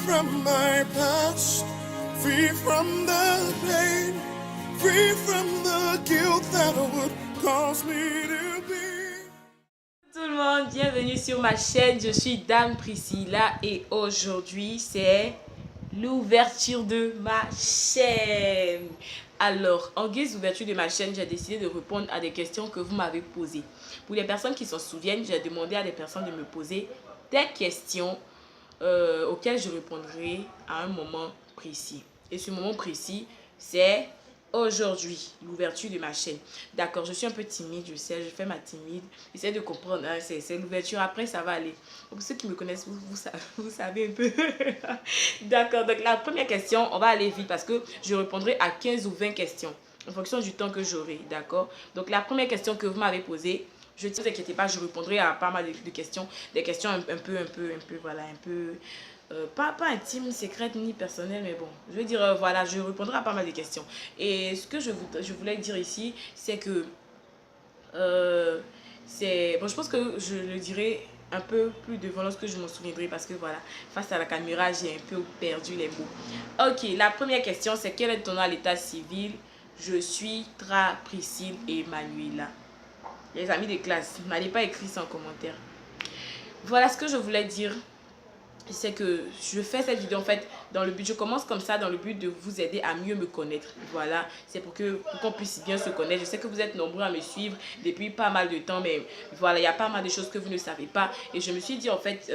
from my past, free from the pain, free from the guilt that would cause me to be. Tout le monde, bienvenue sur ma chaîne, je suis Dame Priscilla et aujourd'hui c'est l'ouverture de ma chaîne. Alors, en guise d'ouverture de ma chaîne, j'ai décidé de répondre à des questions que vous m'avez posées. Pour les personnes qui s'en souviennent, j'ai demandé à des personnes de me poser des questions auxquelles je répondrai à un moment précis. Et ce moment précis, c'est aujourd'hui, l'ouverture de ma chaîne. D'accord, je suis un peu timide, je sais, je fais ma timide. J'essaie de comprendre, hein, c'est l'ouverture, après ça va aller. Pour ceux qui me connaissent, vous savez un peu. D'accord, donc la première question, on va aller vite parce que je répondrai à 15 ou 20 questions en fonction du temps que j'aurai, d'accord. Donc la première question que vous m'avez posée, ne vous inquiétez pas, je répondrai à pas mal de questions, des questions un peu, voilà, un peu... pas intime, secrète ni personnelle, mais bon, je veux dire, voilà, je répondrai à pas mal de questions. Et ce que je voulais dire ici, c'est que, bon, je pense que je le dirai un peu plus devant lorsque je m'en souviendrai, parce que voilà, face à la caméra, j'ai un peu perdu les mots. Ok, la première question, c'est quel est ton nom à l'état civil? Je suis Priscille Emmanuela. Les amis de classe, n'allez pas écrire ça en commentaire. Voilà ce que je voulais dire. C'est que je fais cette vidéo en fait dans le but, je commence comme ça dans le but de vous aider à mieux me connaître. Voilà, c'est pour qu'on puisse bien se connaître. Je sais que vous êtes nombreux à me suivre depuis pas mal de temps, mais voilà, il y a pas mal de choses que vous ne savez pas. Et je me suis dit en fait,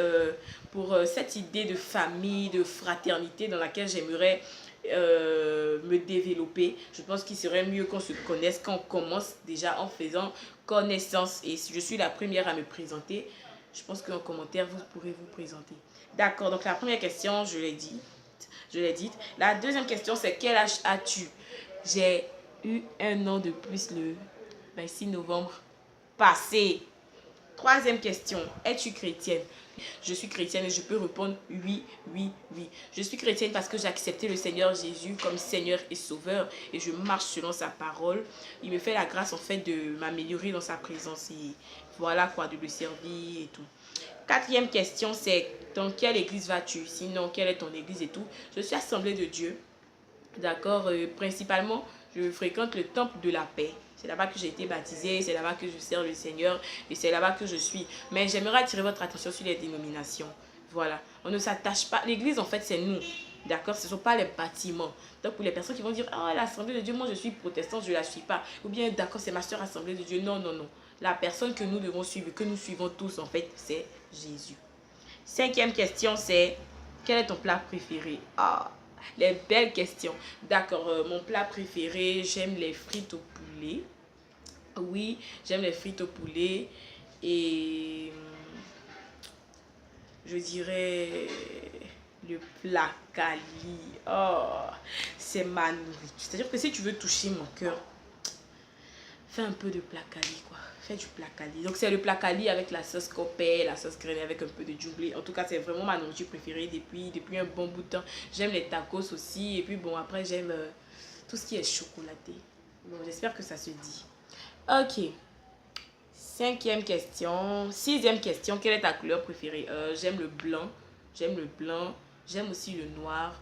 pour cette idée de famille, de fraternité dans laquelle j'aimerais me développer, je pense qu'il serait mieux qu'on se connaisse, qu'on commence déjà en faisant connaissance. Et si je suis la première à me présenter, je pense qu'en commentaire, vous pourrez vous présenter. D'accord, donc la première question, je l'ai dite. La deuxième question, c'est quel âge as-tu? J'ai eu un an de plus le 26 novembre passé. Troisième question, es-tu chrétienne? Je suis chrétienne et je peux répondre oui, oui, oui. Je suis chrétienne parce que j'ai accepté le Seigneur Jésus comme Seigneur et Sauveur et je marche selon sa parole. Il me fait la grâce en fait de m'améliorer dans sa présence et voilà quoi, de le servir et tout. Quatrième question, c'est dans quelle église vas-tu? Sinon, quelle est ton église et tout? Je suis Assemblée de Dieu. D'accord, principalement, je fréquente le temple de la paix. C'est là-bas que j'ai été baptisée, c'est là-bas que je sers le Seigneur et c'est là-bas que je suis. Mais j'aimerais attirer votre attention sur les dénominations. Voilà, on ne s'attache pas. L'église, en fait, c'est nous. D'accord, ce ne sont pas les bâtiments. Donc, pour les personnes qui vont dire, ah, l'Assemblée de Dieu, moi je suis protestante, je ne la suis pas. Ou bien, d'accord, c'est ma soeur Assemblée de Dieu. Non, non, non. La personne que nous devons suivre, que nous suivons tous, en fait, c'est Jésus. Cinquième question, c'est quel est ton plat préféré? Ah, les belles questions. D'accord, mon plat préféré, j'aime les frites au poulet. Oui, j'aime les frites au poulet. Et je dirais le plat Cali. Oh, c'est ma nourriture. C'est-à-dire que si tu veux toucher mon cœur, fais un peu de plat Cali, quoi. Fais du plat Cali. Donc, c'est le plat Cali avec la sauce copé, la sauce grenée avec un peu de djoublé. En tout cas, c'est vraiment ma nourriture préférée depuis un bon bout de temps. J'aime les tacos aussi. Et puis, bon, après, j'aime tout ce qui est chocolaté. Bon, j'espère que ça se dit. Ok. Cinquième question. Sixième question. Quelle est ta couleur préférée? J'aime le blanc. J'aime le blanc. J'aime aussi le noir.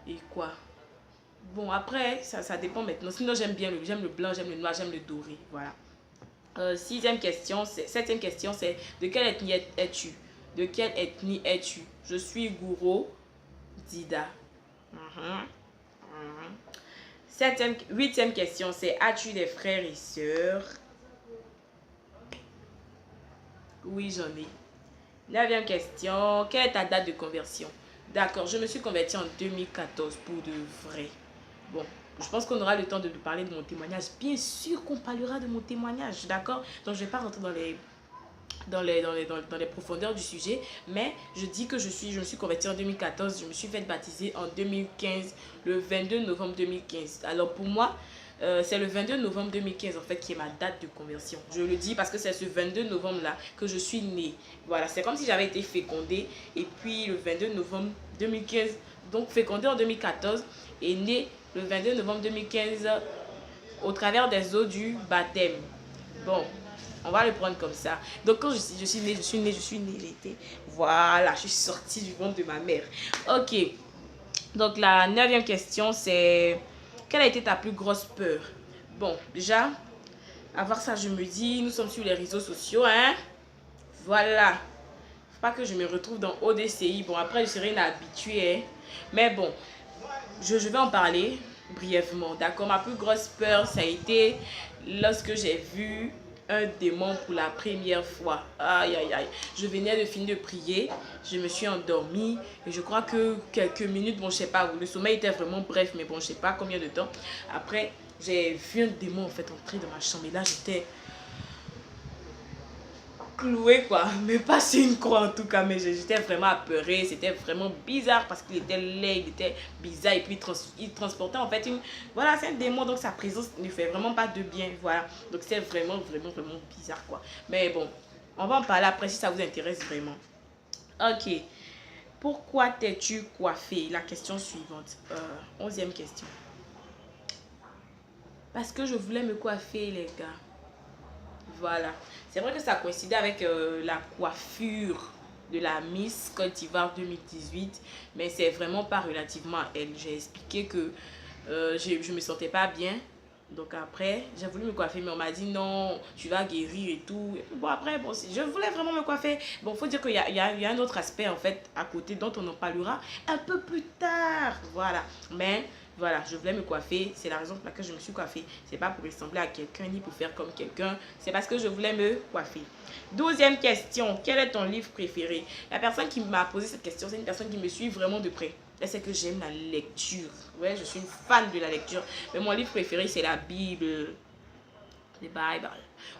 Et quoi? Bon, après, ça dépend maintenant. Sinon, j'aime le blanc, j'aime le noir, j'aime le doré. Voilà. Septième question, c'est de quelle ethnie es-tu? De quelle ethnie es-tu? Je suis Gouro Dida. Huitième question, c'est as-tu des frères et sœurs? Oui, j'en ai. Neuvième question, quelle est ta date de conversion? D'accord, je me suis convertie en 2014 pour de vrai. Bon, je pense qu'on aura le temps de parler de mon témoignage. Bien sûr qu'on parlera de mon témoignage, d'accord? Donc, je ne vais pas rentrer dans les profondeurs du sujet, mais je dis que je me suis convertie en 2014, je me suis fait baptiser en 2015, le 22 novembre 2015. Alors, pour moi, c'est le 22 novembre 2015 en fait qui est ma date de conversion. Je le dis parce que c'est ce 22 novembre là que je suis née. Voilà, c'est comme si j'avais été fécondée et puis le 22 novembre 2015, donc fécondée en 2014 et née le 22 novembre 2015 au travers des eaux du baptême. Bon, On va le prendre comme ça. Donc quand je suis née l'été. Voilà, je suis sortie du ventre de ma mère. Ok. Donc la 9e question, c'est quelle a été ta plus grosse peur? Bon, déjà, à voir ça, je me dis, nous sommes sur les réseaux sociaux, hein. Voilà. Faut pas que je me retrouve dans ODCI. Bon, après, je serai une habituée, hein. Mais bon, je vais en parler brièvement, d'accord? Ma plus grosse peur, ça a été lorsque j'ai vu un démon pour la première fois. Aïe, aïe, aïe. Je venais de finir de prier, je me suis endormie et je crois que quelques minutes, bon, je sais pas, le sommeil était vraiment bref, mais bon, je sais pas combien de temps. Après, j'ai vu un démon en fait entrer dans ma chambre et là, j'étais cloué quoi, mais pas sur une croix en tout cas, mais j'étais vraiment apeurée, c'était vraiment bizarre parce qu'il était laid, il était bizarre et puis il transportait en fait une, voilà, c'est un démon donc sa présence ne fait vraiment pas de bien, voilà, donc c'est vraiment bizarre quoi, mais bon, on va en parler après si ça vous intéresse vraiment. Ok, pourquoi t'es-tu coiffée? La question suivante, 11e question. Parce que je voulais me coiffer les gars. Voilà. C'est vrai que ça coïncidait avec la coiffure de la Miss Côte d'Ivoire 2018. Mais c'est vraiment pas relativement à elle. J'ai expliqué que je me sentais pas bien. Donc après, j'ai voulu me coiffer, mais on m'a dit non, tu vas guérir et tout. Et puis bon, après, bon, je voulais vraiment me coiffer. Bon, faut dire qu'il y a un autre aspect en fait à côté dont on en parlera un peu plus tard. Voilà. Mais voilà, je voulais me coiffer. C'est la raison pour laquelle je me suis coiffée. C'est pas pour ressembler à quelqu'un ni pour faire comme quelqu'un. C'est parce que je voulais me coiffer. 12e question. Quel est ton livre préféré? La personne qui m'a posé cette question, c'est une personne qui me suit vraiment de près. Elle sait que j'aime la lecture. Ouais, je suis une fan de la lecture. Mais mon livre préféré, c'est la Bible. Le Bible.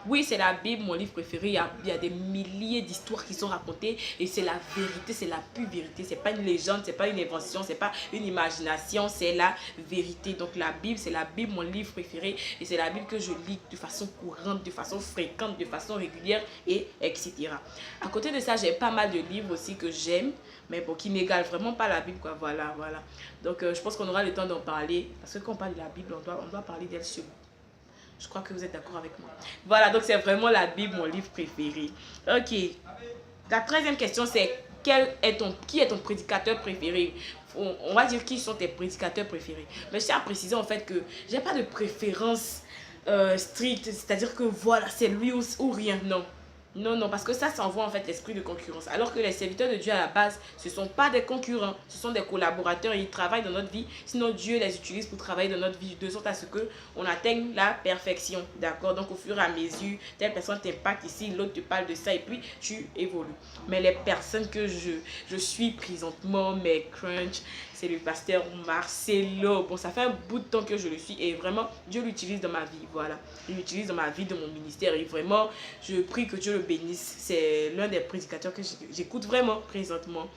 Oui, c'est la Bible, mon livre préféré. Il y a des milliers d'histoires qui sont racontées et c'est la vérité, c'est la pure vérité. C'est pas une légende, c'est pas une invention, c'est pas une imagination, c'est la vérité. Donc la Bible, c'est la Bible, mon livre préféré et c'est la Bible que je lis de façon courante, de façon fréquente, de façon régulière et etc. À côté de ça, j'ai pas mal de livres aussi que j'aime, mais bon, qui n'égalent vraiment pas la Bible, quoi. Voilà, voilà. Donc je pense qu'on aura le temps d'en parler parce que quand on parle de la Bible, on doit parler d'elle seule. Je crois que vous êtes d'accord avec moi. Voilà, donc c'est vraiment la Bible, mon livre préféré. Ok. La 13e question, c'est qui est ton prédicateur préféré? On va dire qui sont tes prédicateurs préférés. Mais je tiens à préciser en fait que j'ai pas de préférence stricte. C'est-à-dire que voilà, c'est lui ou rien. Non. Non, non, parce que ça envoie en fait l'esprit de concurrence. Alors que les serviteurs de Dieu à la base, ce ne sont pas des concurrents, ce sont des collaborateurs. Ils travaillent dans notre vie. Sinon, Dieu les utilise pour travailler dans notre vie de sorte à ce qu'on atteigne la perfection. D'accord? Donc, au fur et à mesure, telle personne t'impacte ici, l'autre te parle de ça et puis tu évolues. Mais les personnes que je suis présentement, mes crunch, c'est le pasteur Marcelo. Bon, ça fait un bout de temps que je le suis et vraiment, Dieu l'utilise dans ma vie. Voilà. Il l'utilise dans ma vie, dans mon ministère. Et vraiment, je prie que Dieu le bénisse. C'est l'un des prédicateurs que j'écoute vraiment présentement.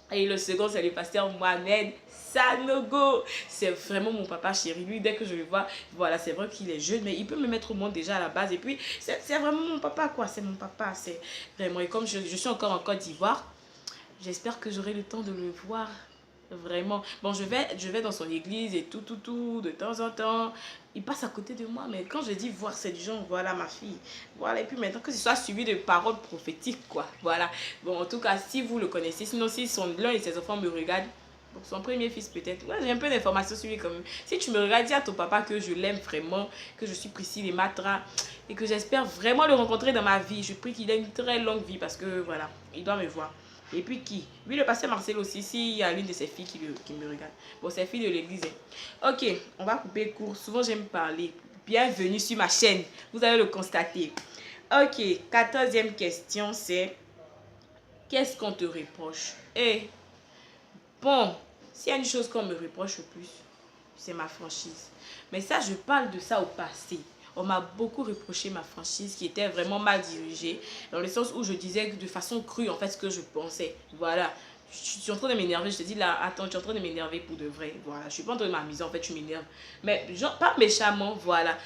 Et le second, c'est le pasteur Mohamed Sanogo. C'est vraiment mon papa chéri. Lui, dès que je le vois, voilà, c'est vrai qu'il est jeune, mais il peut me mettre au monde déjà à la base. Et puis, c'est vraiment mon papa, quoi. C'est mon papa. C'est vraiment. Et comme je suis encore en Côte d'Ivoire, j'espère que j'aurai le temps de le voir. Vraiment. Bon, je vais dans son église et tout, de temps en temps. Il passe à côté de moi, mais quand je dis voir cette gens, voilà ma fille. Voilà, et puis maintenant que ce soit suivi de paroles prophétiques, quoi. Voilà. Bon, en tout cas, si vous le connaissez, sinon si l'un de ses enfants me regarde, donc son premier fils peut-être. Ouais, j'ai un peu d'informations sur lui quand même. Si tu me regardes, dis à ton papa que je l'aime vraiment, que je suis Priscille et Matra et que j'espère vraiment le rencontrer dans ma vie. Je prie qu'il ait une très longue vie parce que voilà, il doit me voir. Et puis qui? Oui, le pasteur Marcel aussi, s'il y a l'une de ses filles qui me regarde. Bon, c'est fille de l'église. Ok, on va couper court. Souvent, j'aime parler. Bienvenue sur ma chaîne. Vous allez le constater. Ok, 14e question, c'est qu'est-ce qu'on te reproche? Et bon, s'il y a une chose qu'on me reproche le plus, c'est ma franchise. Mais ça, je parle de ça au passé. On m'a beaucoup reproché ma franchise qui était vraiment mal dirigée, dans le sens où je disais de façon crue en fait ce que je pensais. Voilà, je suis en train de m'énerver, je te dis là, attends, tu es en train de m'énerver pour de vrai. Voilà, je suis pas en train de m'amuser, en fait, tu m'énerves. Mais genre, pas méchamment, voilà.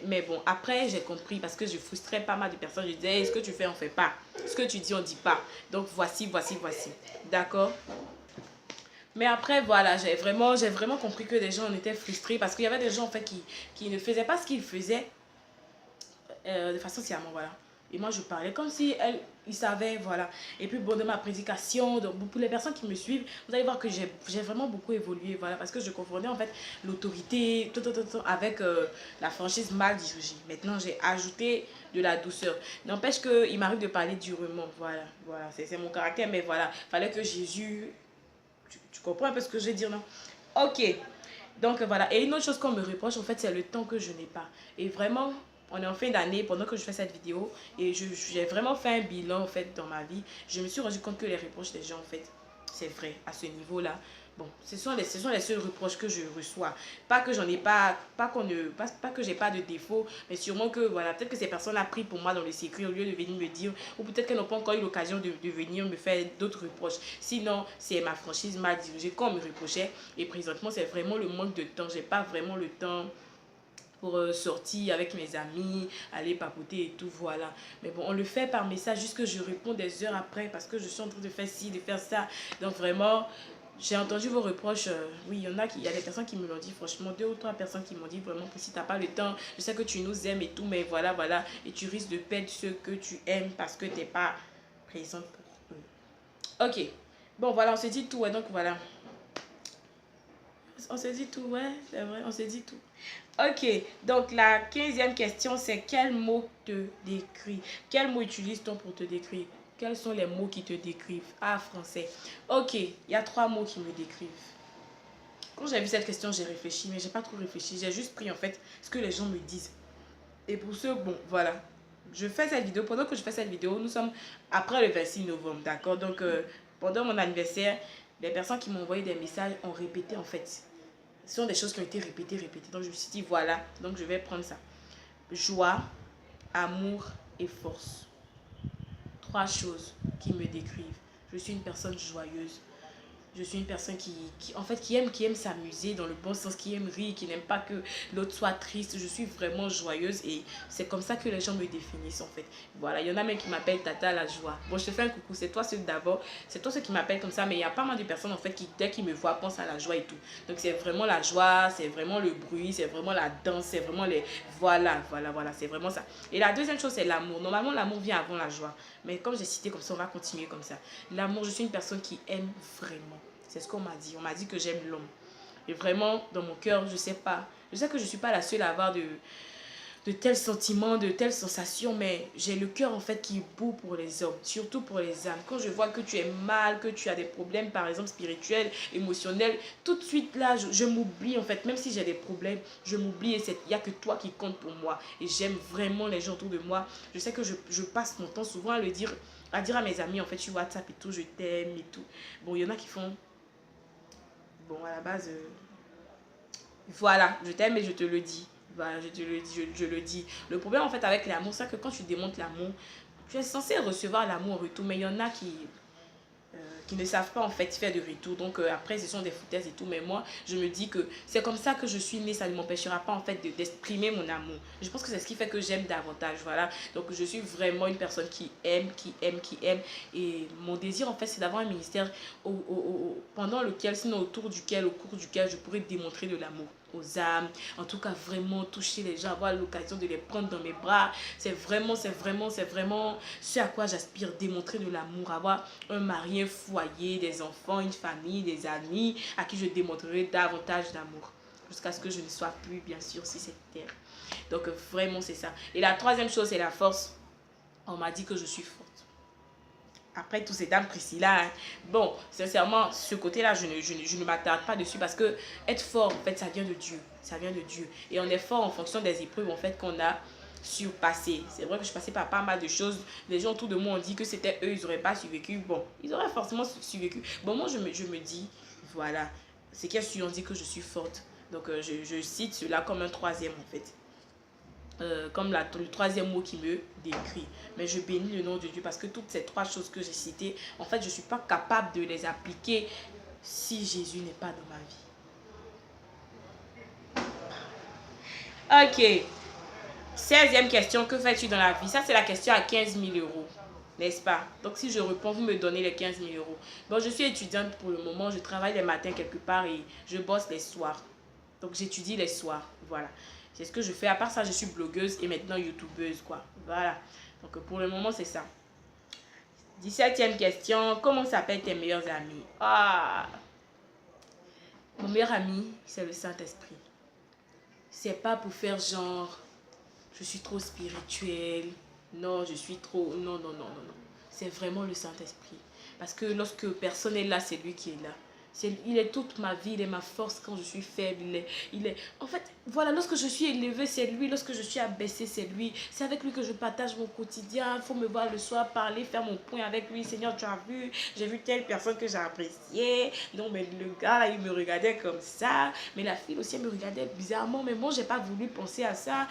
Mais bon, après, j'ai compris parce que je frustrais pas mal de personnes. Je disais, hey, ce que tu fais, on fait pas. Ce que tu dis, on dit pas. Donc voici. D'accord? Mais après, voilà, j'ai vraiment compris que les gens en étaient frustrés parce qu'il y avait des gens en fait qui ne faisaient pas ce qu'ils faisaient de façon sciemment, voilà. Et moi, je parlais comme si il savait, voilà. Et puis, bon, de ma prédication, donc, pour les personnes qui me suivent, vous allez voir que j'ai vraiment beaucoup évolué, voilà. Parce que je confondais, en fait, l'autorité avec la franchise mal dirigée. Maintenant, j'ai ajouté de la douceur. N'empêche qu'il m'arrive de parler durement, voilà. Voilà, c'est mon caractère, mais voilà. Fallait que Jésus... Tu comprends un peu ce que je veux dire, non? Ok. Donc voilà, et une autre chose qu'on me reproche en fait c'est le temps que je n'ai pas. Et vraiment, on est en fin d'année pendant que je fais cette vidéo et j'ai vraiment fait un bilan en fait dans ma vie. Je me suis rendu compte que les reproches des gens en fait, c'est vrai à ce niveau-là. Bon, ce sont les seuls reproches que je reçois. Pas que j'en ai pas, pas que j'ai pas de défaut, mais sûrement que voilà, peut-être que ces personnes-là prient pour moi dans le secret au lieu de venir me dire, ou peut-être qu'elles n'ont pas encore eu l'occasion de venir me faire d'autres reproches. Sinon, c'est ma franchise mal dirigée qu'on me reprochait. Et présentement, c'est vraiment le manque de temps. J'ai pas vraiment le temps pour sortir avec mes amis, aller papoter et tout, voilà. Mais bon, on le fait par message, juste que je réponds des heures après parce que je suis en train de faire ci, de faire ça. Donc vraiment, j'ai entendu vos reproches. Oui, il y a des personnes qui me l'ont dit, franchement, 2 ou 3 personnes qui m'ont dit vraiment que si tu n'as pas le temps, je sais que tu nous aimes et tout, mais voilà, voilà. Et tu risques de perdre ceux que tu aimes parce que tu n'es pas présente pour eux. Ok. Bon, voilà, on s'est dit tout, ouais, donc voilà. On s'est dit tout, ouais, c'est vrai, on s'est dit tout. Ok, donc la 15e question, c'est quel mot te décrit? Quel mot utilises-t-on pour te décrire? Quels sont les mots qui te décrivent? Ah, français. Ok, il y a 3 mots qui me décrivent. Quand j'ai vu cette question, j'ai réfléchi, mais j'ai pas trop réfléchi. J'ai juste pris en fait ce que les gens me disent. Et pour ce, bon, voilà. Je fais cette vidéo, pendant que je fais cette vidéo, nous sommes après le 26 novembre, d'accord? Donc, pendant mon anniversaire, les personnes qui m'ont envoyé des messages ont répété en fait. Ce sont des choses qui ont été répétées. Donc je me suis dit, voilà, donc je vais prendre ça. Joie, amour et force. 3 choses qui me décrivent. Je suis une personne joyeuse. Je suis une personne en fait, qui aime s'amuser dans le bon sens, qui aime rire, qui n'aime pas que l'autre soit triste. Je suis vraiment joyeuse et c'est comme ça que les gens me définissent en fait. Voilà, il y en a même qui m'appellent Tata la joie. Bon, je te fais un coucou, c'est toi ceux d'abord, c'est toi ceux qui m'appellent comme ça, mais il y a pas mal de personnes en fait qui, dès qu'ils me voient, pensent à la joie et tout. Donc c'est vraiment la joie, c'est vraiment le bruit, c'est vraiment la danse, c'est vraiment les... Voilà, c'est vraiment ça. Et la deuxième chose, c'est l'amour. Normalement, l'amour vient avant la joie. Mais comme j'ai cité comme ça, on va continuer comme ça. L'amour, je suis une personne qui aime vraiment. C'est ce qu'on m'a dit. On m'a dit que j'aime l'homme. Et vraiment, dans mon cœur, je sais pas. Je sais que je ne suis pas la seule à avoir de tels sentiments, de telles sensations, mais j'ai le cœur en fait qui bout pour les hommes, surtout pour les âmes. Quand je vois que tu es mal, que tu as des problèmes par exemple spirituels, émotionnels, tout de suite là, je m'oublie en fait. Même si j'ai des problèmes, je m'oublie et il n'y a que toi qui compte pour moi. Et j'aime vraiment les gens autour de moi. Je sais que je passe mon temps souvent à dire à mes amis en fait sur WhatsApp et tout, je t'aime et tout. Bon, il y en a qui font... Bon, à la base, voilà, je t'aime et je te le dis. Voilà, je te le dis, je le dis. Le problème en fait avec l'amour, c'est que quand tu démontres l'amour, tu es censé recevoir l'amour en retour, mais il y en a qui ne savent pas en fait faire de retour. Donc après, ce sont des foutaises et tout. Mais moi, je me dis que c'est comme ça que je suis née. Ça ne m'empêchera pas en fait d'exprimer mon amour. Je pense que c'est ce qui fait que j'aime davantage. Voilà. Donc je suis vraiment une personne qui aime, qui aime, qui aime. Et mon désir en fait, c'est d'avoir un ministère pendant lequel, sinon au cours duquel je pourrais démontrer de l'amour aux âmes, en tout cas vraiment toucher les gens, avoir l'occasion de les prendre dans mes bras. C'est vraiment ce à quoi j'aspire, démontrer de l'amour, avoir un mari, un foyer, des enfants, une famille, des amis à qui je démontrerai davantage d'amour jusqu'à ce que je ne sois plus bien sûr sur cette terre. Donc vraiment c'est ça. Et la 3e chose, c'est la force. On m'a dit que je suis forte. Après tous ces dames Priscilla, hein. Bon, sincèrement, ce côté-là, je ne m'attarde pas dessus parce que être fort, en fait, ça vient de Dieu. Ça vient de Dieu. Et on est fort en fonction des épreuves, en fait, qu'on a surpassées. C'est vrai que je suis passée par pas mal de choses. Les gens autour de moi ont dit que c'était eux, ils n'auraient pas survécu. Bon, ils auraient forcément survécu. Bon, moi, je me dis, voilà, c'est qu'ils ont dit que je suis forte. Donc, je cite cela comme un 3e, en fait. Comme le 3e mot qui me décrit. Mais je bénis le nom de Dieu parce que toutes ces 3 choses que j'ai citées, en fait, je ne suis pas capable de les appliquer si Jésus n'est pas dans ma vie. Ok. 16e question, que fais-tu dans la vie? Ça, c'est la question à 15 000 euros. N'est-ce pas? Donc, si je réponds, vous me donnez les 15 000 euros. Bon, je suis étudiante pour le moment. Je travaille les matins quelque part et je bosse les soirs. Donc, j'étudie les soirs. Voilà. C'est ce que je fais. À part ça, je suis blogueuse et maintenant youtubeuse, quoi. Voilà. Donc, pour le moment, c'est ça. 17e question. Comment s'appellent tes meilleurs amis? Ah! Mon meilleur ami, c'est le Saint-Esprit. C'est pas pour faire genre, je suis trop spirituelle. Non, je suis trop... Non, non, non, non, non. C'est vraiment le Saint-Esprit. Parce que lorsque personne est là, c'est lui qui est là. Il est toute ma vie, il est ma force quand je suis faible. En fait, voilà, lorsque je suis élevée, c'est lui. Lorsque je suis abaissée, c'est lui. C'est avec lui que je partage mon quotidien. Il faut me voir le soir, parler, faire mon point avec lui. Seigneur, tu as vu, j'ai vu telle personne que j'ai appréciée. Non, mais le gars, là, il me regardait comme ça. Mais la fille aussi, elle me regardait bizarrement. Mais moi, j'ai pas voulu penser à ça.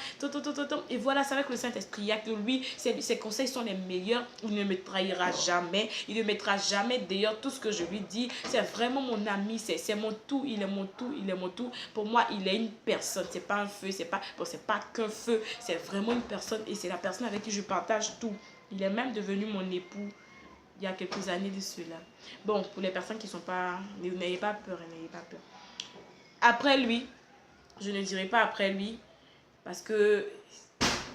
Et voilà, c'est avec le Saint-Esprit. Il n'y a que lui. Ses conseils sont les meilleurs. Il ne me trahira jamais. Il ne mettra jamais d'ailleurs tout ce que je lui dis. C'est vraiment mon ami, c'est mon tout, il est mon tout, il est mon tout. Pour moi, il est une personne, c'est pas un feu, c'est pas qu'un feu, c'est vraiment une personne et c'est la personne avec qui je partage tout. Il est même devenu mon époux il y a quelques années de cela. Bon, pour les personnes qui sont pas, n'ayez pas peur, n'ayez pas peur. Après lui, je ne dirai pas après lui parce que,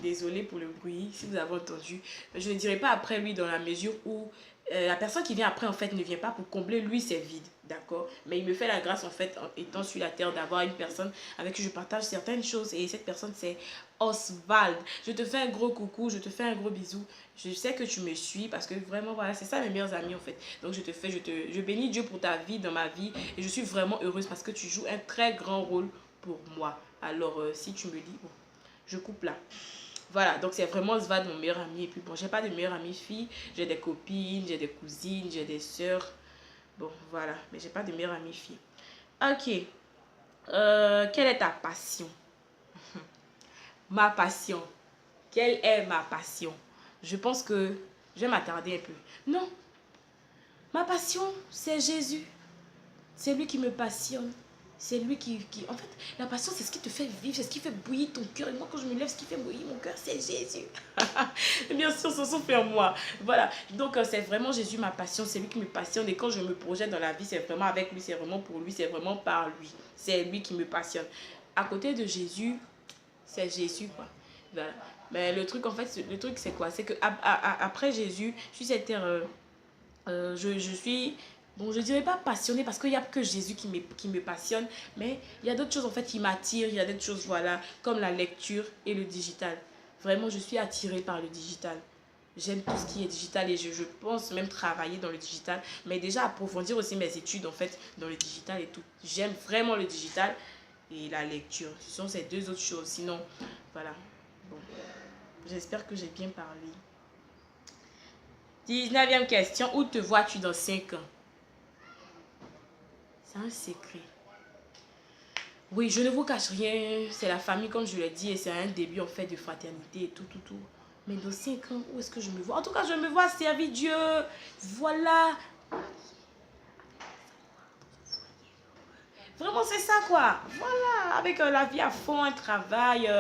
désolé pour le bruit, si vous avez entendu, je ne dirai pas après lui dans la mesure où la personne qui vient après en fait ne vient pas pour combler lui ses vides, d'accord, mais il me fait la grâce en fait en étant sur la terre d'avoir une personne avec qui je partage certaines choses et cette personne c'est Oswald. Je te fais un gros coucou, je te fais un gros bisou, je sais que tu me suis parce que vraiment voilà c'est ça mes meilleurs amis en fait, donc je bénis Dieu pour ta vie dans ma vie et je suis vraiment heureuse parce que tu joues un très grand rôle pour moi. Alors si tu me dis bon, je coupe là. Voilà, donc c'est vraiment Oswald, mon meilleur ami. Et puis bon, j'ai pas de meilleure amie fille. J'ai des copines, j'ai des cousines, j'ai des sœurs. Bon, voilà, mais j'ai pas de meilleure amie fille. Ok. Quelle est ta passion? Ma passion. Quelle est ma passion? Je pense que je vais m'attarder un peu. Non, ma passion, c'est Jésus. C'est lui qui me passionne. C'est lui En fait, la passion, c'est ce qui te fait vivre, c'est ce qui fait bouillir ton cœur. Et moi, quand je me lève, ce qui fait bouillir mon cœur, c'est Jésus. Et bien sûr, ce sont fait en moi. Voilà. Donc, c'est vraiment Jésus, ma passion. C'est lui qui me passionne. Et quand je me projette dans la vie, c'est vraiment avec lui, c'est vraiment pour lui, c'est vraiment par lui. C'est lui qui me passionne. À côté de Jésus, c'est Jésus, quoi. Voilà. Mais le truc, en fait, le truc, c'est quoi? C'est que après Jésus, je suis cette terre... je suis... Bon, je dirais pas passionnée parce qu'il n'y a que Jésus qui me passionne, mais il y a d'autres choses en fait qui m'attirent, il y a d'autres choses, voilà, comme la lecture et le digital. Vraiment, je suis attirée par le digital. J'aime tout ce qui est digital et je pense même travailler dans le digital, mais déjà approfondir aussi mes études en fait dans le digital et tout. J'aime vraiment le digital et la lecture. Ce sont ces deux autres choses. Sinon, voilà. Bon, j'espère que j'ai bien parlé. 19e question. Où te vois-tu dans 5 ans? C'est un secret. Oui, je ne vous cache rien. C'est la famille, comme je l'ai dit, et c'est un début en fait de fraternité et tout. Mais dans 5 ans, où est-ce que je me vois? En tout cas, je me vois servir Dieu. Voilà. Vraiment, c'est ça, quoi. Voilà, avec la vie à fond, un travail,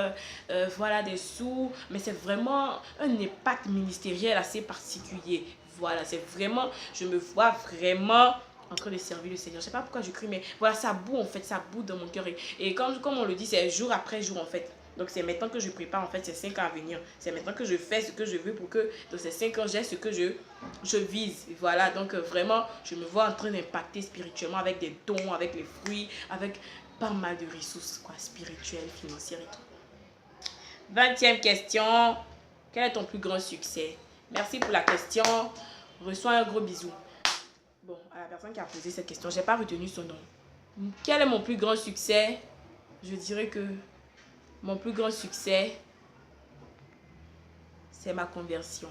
voilà, des sous. Mais c'est vraiment un impact ministériel assez particulier. Voilà, c'est vraiment, je me vois vraiment en train de servir le Seigneur. Je sais pas pourquoi je crie, mais voilà, ça boue en fait, ça boue dans mon cœur. Et comme on le dit, c'est jour après jour en fait. Donc c'est maintenant que je prépare en fait ces 5 ans à venir. C'est maintenant que je fais ce que je veux pour que dans ces 5 ans, j'ai ce que je vise. Voilà, donc vraiment, je me vois en train d'impacter spirituellement avec des dons, avec les fruits, avec pas mal de ressources quoi, spirituelles, financières et tout. 20e question. Quel est ton plus grand succès? Merci pour la question. Reçois un gros bisou. Bon, à la personne qui a posé cette question, j'ai pas retenu son nom. Quel est mon plus grand succès? Je dirais que mon plus grand succès, c'est ma conversion.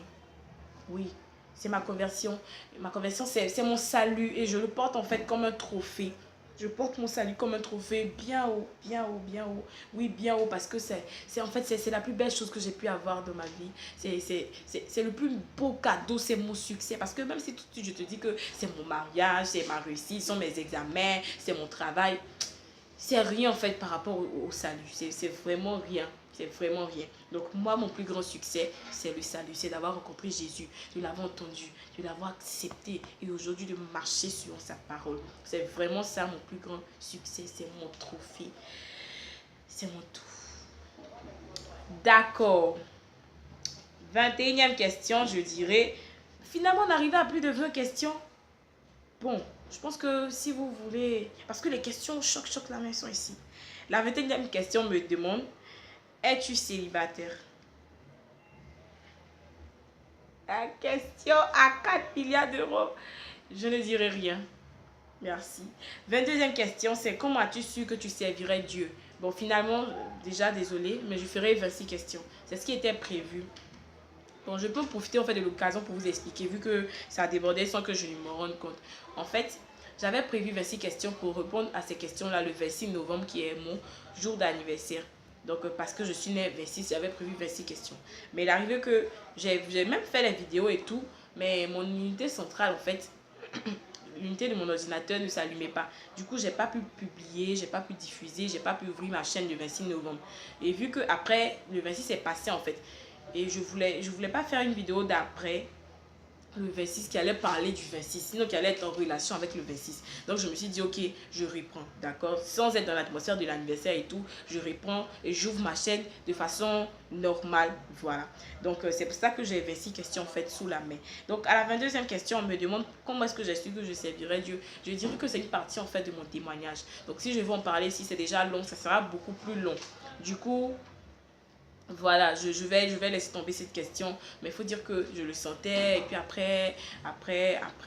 Oui, c'est ma conversion. Ma conversion, c'est mon salut et je le porte en fait comme un trophée. Je porte mon salut comme un trophée bien haut, bien haut, bien haut. Oui, bien haut parce que c'est en fait, c'est la plus belle chose que j'ai pu avoir dans ma vie. C'est le plus beau cadeau, c'est mon succès. Parce que même si tout de suite je te dis que c'est mon mariage, c'est ma réussite, ce sont mes examens, c'est mon travail, c'est rien en fait par rapport au salut. C'est vraiment rien. C'est vraiment rien. Donc moi, mon plus grand succès, c'est le salut. C'est d'avoir rencontré Jésus, de l'avoir entendu, de l'avoir accepté et aujourd'hui de marcher sur sa parole. C'est vraiment ça mon plus grand succès. C'est mon trophée. C'est mon tout. D'accord. 21e question, je dirais. Finalement, on arrive à plus de 20 questions. Bon, je pense que si vous voulez... Parce que les questions choquent la main sont ici. La 21e question me demande, es-tu célibataire? La question à 4 milliards d'euros. Je ne dirai rien. Merci. 22e question, c'est comment as-tu su que tu servirais Dieu? Bon, finalement, déjà, désolé, mais je ferai 26 questions. C'est ce qui était prévu. Bon, je peux profiter en fait de l'occasion pour vous expliquer, vu que ça a débordé sans que je ne me rende compte. En fait, j'avais prévu 26 questions pour répondre à ces questions-là le 26 novembre, qui est mon jour d'anniversaire. Donc, parce que je suis née 26, j'avais prévu 26 questions. Mais il arrive que j'ai même fait les vidéos et tout, mais mon unité centrale, en fait, l'unité de mon ordinateur ne s'allumait pas. Du coup, j'ai pas pu publier, j'ai pas pu diffuser, j'ai pas pu ouvrir ma chaîne le 26 novembre. Et vu que après le 26 est passé en fait, et je voulais pas faire une vidéo d'après le 26 qui allait parler du 26, sinon qui allait être en relation avec le 26. Donc je me suis dit, ok, je reprends, d'accord, sans être dans l'atmosphère de l'anniversaire et tout, je reprends et j'ouvre ma chaîne de façon normale, voilà. Donc c'est pour ça que j'ai 26 questions faites sous la main. Donc à la 22e question, on me demande comment est-ce que j'ai su que je servirais Dieu. Je dirais que c'est une partie en fait de mon témoignage. Donc si je veux en parler, si c'est déjà long, ça sera beaucoup plus long. Du coup, voilà, je vais laisser tomber cette question, mais il faut dire que je le sentais, et puis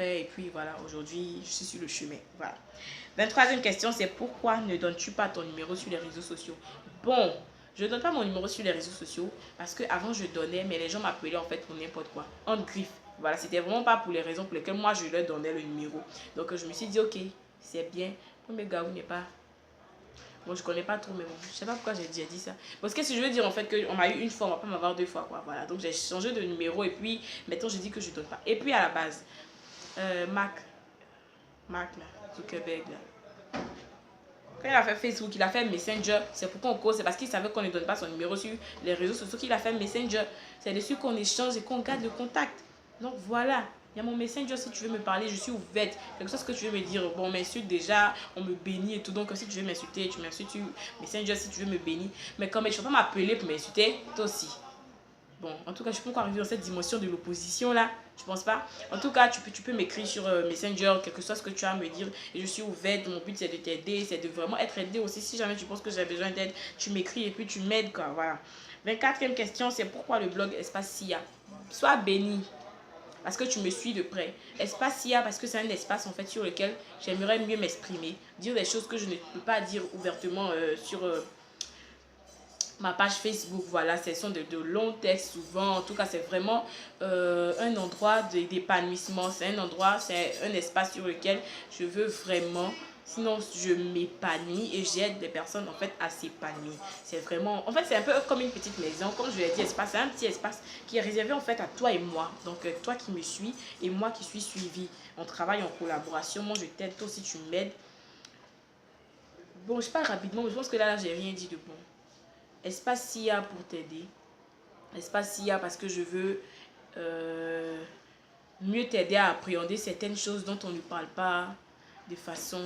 et puis voilà, aujourd'hui, je suis sur le chemin, voilà. 23e question, c'est pourquoi ne donnes-tu pas ton numéro sur les réseaux sociaux? Bon, je ne donne pas mon numéro sur les réseaux sociaux, parce qu'avant je donnais, mais les gens m'appelaient en fait pour n'importe quoi, en griffe. Voilà, c'était vraiment pas pour les raisons pour lesquelles moi je leur donnais le numéro. Donc je me suis dit, ok, c'est bien, premier gars, n'est pas... Bon, je connais pas trop, mais bon, je sais pas pourquoi j'ai dit ça. Parce que si je veux dire en fait qu'on m'a eu une fois, on va pas m'avoir deux fois, quoi. Voilà, donc j'ai changé de numéro et puis maintenant je dis que je donne pas. Et puis à la base, Mark là, Zuckerberg là. Quand il a fait Facebook, il a fait Messenger. C'est pourquoi on cause, c'est parce qu'il savait qu'on ne donne pas son numéro sur les réseaux sociaux qu'il a fait Messenger. C'est dessus qu'on échange et qu'on garde le contact. Donc voilà. Il y a mon Messenger, si tu veux me parler, je suis ouverte. Quelque chose que tu veux me dire, bon, on m'insulte déjà, on me bénit et tout. Donc, si tu veux m'insulter, tu m'insultes sur Messenger si tu veux me bénir. Mais comme tu ne vas pas m'appeler pour m'insulter, toi aussi. Bon, en tout cas, je peux encore arriver dans cette dimension de l'opposition là. Je pense pas. En tout cas, tu peux m'écrire sur Messenger, quelque chose que tu as à me dire. Et je suis ouverte. Mon but, c'est de t'aider. C'est de vraiment être aidé aussi. Si jamais tu penses que j'ai besoin d'aide, tu m'écris et puis tu m'aides, quoi. Voilà. 24e question, c'est pourquoi le blog Espace SIA? Sois béni parce que tu me suis de près. Espace SIA parce que c'est un espace en fait sur lequel j'aimerais mieux m'exprimer, dire des choses que je ne peux pas dire ouvertement sur ma page Facebook. Voilà, ce sont de longs textes souvent. En tout cas, c'est vraiment un endroit d'épanouissement. C'est un endroit, c'est un espace sur lequel je veux vraiment... Sinon, je m'épanouis et j'aide les personnes en fait à s'épanouir. C'est vraiment... En fait, c'est un peu comme une petite maison. Comme je l'ai dit, espace, c'est un petit espace qui est réservé en fait à toi et moi. Donc, toi qui me suis et moi qui suis suivi. On travaille en collaboration. Moi, je t'aide. Toi aussi, tu m'aides. Bon, je parle rapidement, mais je pense que là j'ai rien dit de bon. Espace SIA pour t'aider. Espace SIA parce que je veux mieux t'aider à appréhender certaines choses dont on ne parle pas de façon,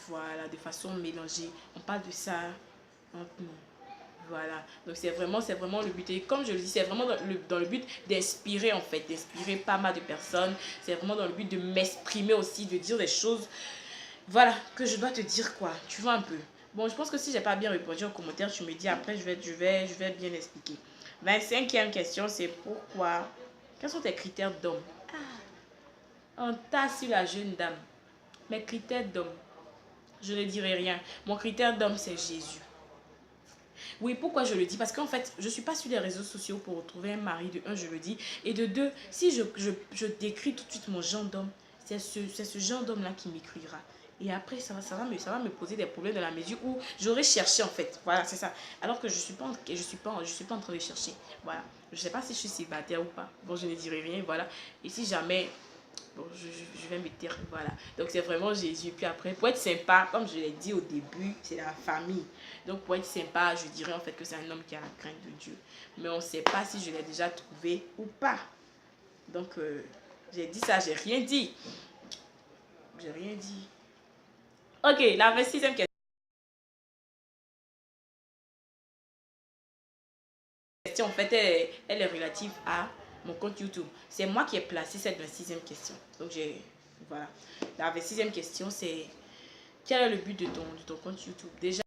voilà, de façon mélangée. On parle de ça entre nous. Voilà, donc c'est vraiment le but. Et comme je le dis, c'est vraiment dans le but d'inspirer en fait, d'inspirer pas mal de personnes. C'est vraiment dans le but de m'exprimer aussi, de dire des choses, voilà, que je dois te dire quoi. Tu vois un peu. Bon, je pense que si j'ai pas bien répondu en commentaire, tu me dis après, je vais bien expliquer. 25e question, c'est pourquoi... Quels sont tes critères d'homme? Un tas sur la jeune dame. Mes critères d'homme, je ne dirai rien. Mon critère d'homme, c'est Jésus. Oui, pourquoi je le dis? Parce qu'en fait, je ne suis pas sur les réseaux sociaux pour retrouver un mari. De un, je le dis. Et de deux, si je décris tout de suite mon genre d'homme, c'est ce genre d'homme-là qui m'écrira. Et après, ça va me poser des problèmes dans la mesure où j'aurais cherché en fait. Voilà, c'est ça. Alors que je suis pas en train de chercher. Voilà. Je sais pas si je suis célibataire ou pas. Bon, je ne dirai rien. Voilà. Et si jamais... Bon, je vais me taire, voilà. Donc, c'est vraiment Jésus. Puis après, pour être sympa, comme je l'ai dit au début, c'est la famille. Donc, pour être sympa, je dirais en fait que c'est un homme qui a la crainte de Dieu. Mais on ne sait pas si je l'ai déjà trouvé ou pas. Donc, j'ai dit ça, j'ai rien dit. J'ai rien dit. Ok, la 26e question. elle est relative à mon compte YouTube. C'est moi qui ai placé cette 26e question. Donc, voilà. La 26e question, c'est quel est le but de ton compte YouTube? Déjà,